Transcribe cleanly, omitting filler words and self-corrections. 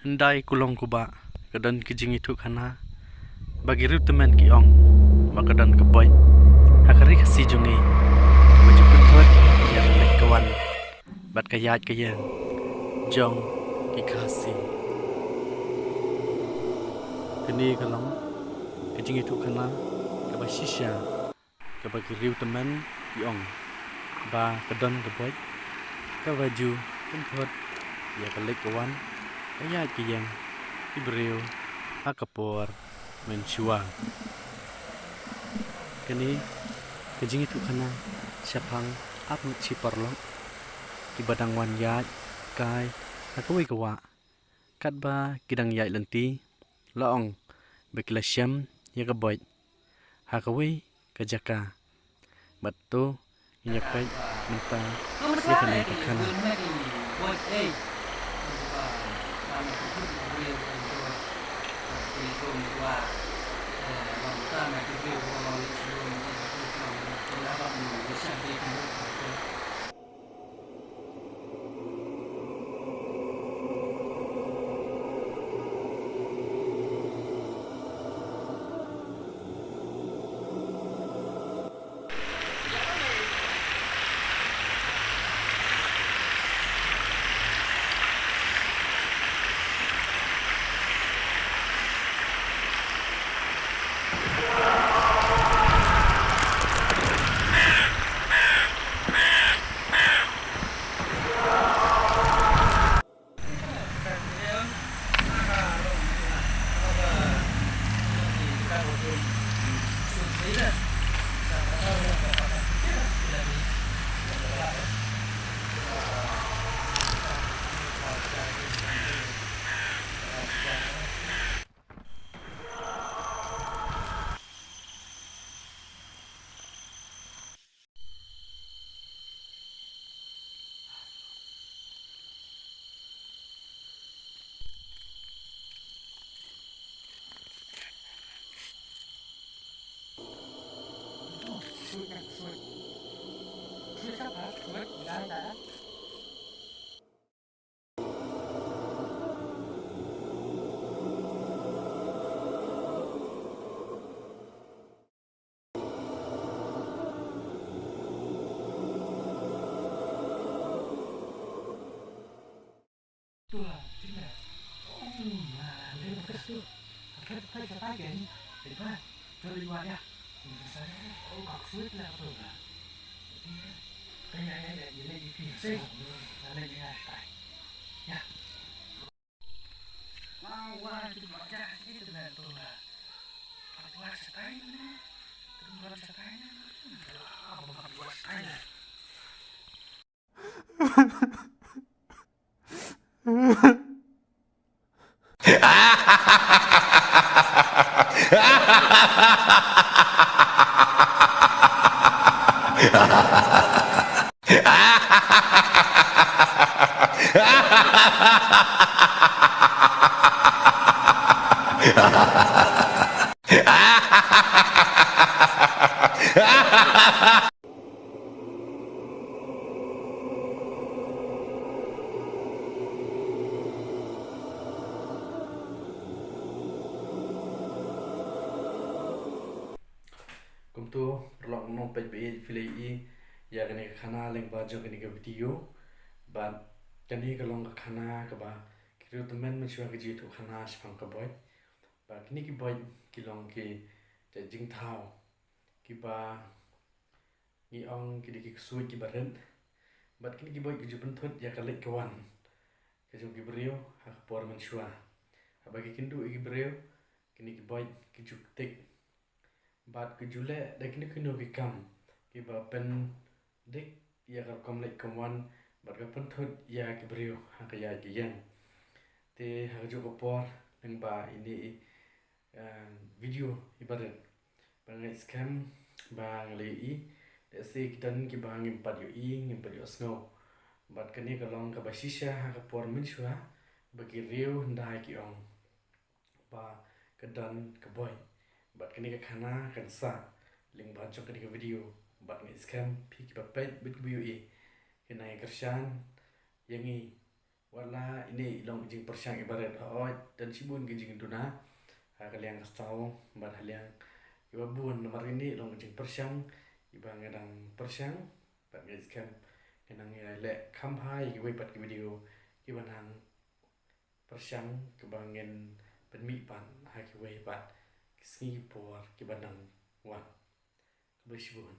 Hendai kulong kuba kedan kijing itu kana bagi riu teman ki ong makadan keboy hakari kasi jungi baju putut yang lek kawan bat kayat kayang jong ki kasi kini kalong kijing itu kana kaba shisha kaba ki riu teman ki ong ba kedan keboy ka baju putut ya lek kawan kayat kayang ibreu hakapor menshua kini kejing itu kana syapang ap chiparlong ki badang wan yat kai hakui kawa kat ba kidang yai lenti laong bekila syam ya kaboy hakui kajaka batto nyapai menta ya kana kana Kumtu perlok nong pej be filei ya kani khana leng ba jo kani video ba kani kalong khana ka ba kiru temen me shwa ji tu khana spang ka boy ba kini ki boy kilong ki te jing thao ki ba ni ong ki ki sui ki baren ba kini ki boy ki ju pen thot ya ka lek kawan ka ju ki brio ha por men shwa ba ki kindu ki brio kini ki boy ki ju tek bat ke jule dak ni kino ki kam ki ba pen dik ya ka kom lek kawan bat ka pen thot ya ki brio ha ka ya ki yang te ha ju ko por leng ba ini video ibarat bangai scam ba ngali I de se kitan ki ba ngim pat yo I ngim pat yo snow bat kani ka long ka ba shisha ha ka por min shwa ba ki riu ndai ki ong ba ka dan ka boy bat kani ka khana kan sa ling ba chok kani ka video bat ngai scam pi ki ba pet bit bu I kenai kershan yangi wala ini long jing persyang ibarat dan sibun ke jing duna kaliang kastau bar haliang iba bun nomor ini long jing persyang iba ngadang persyang pat ngajkan kenang le kampai iba pat ke video iba nang persyang kebangen penmi pan ki wei pat singapore ke banang wan bersibun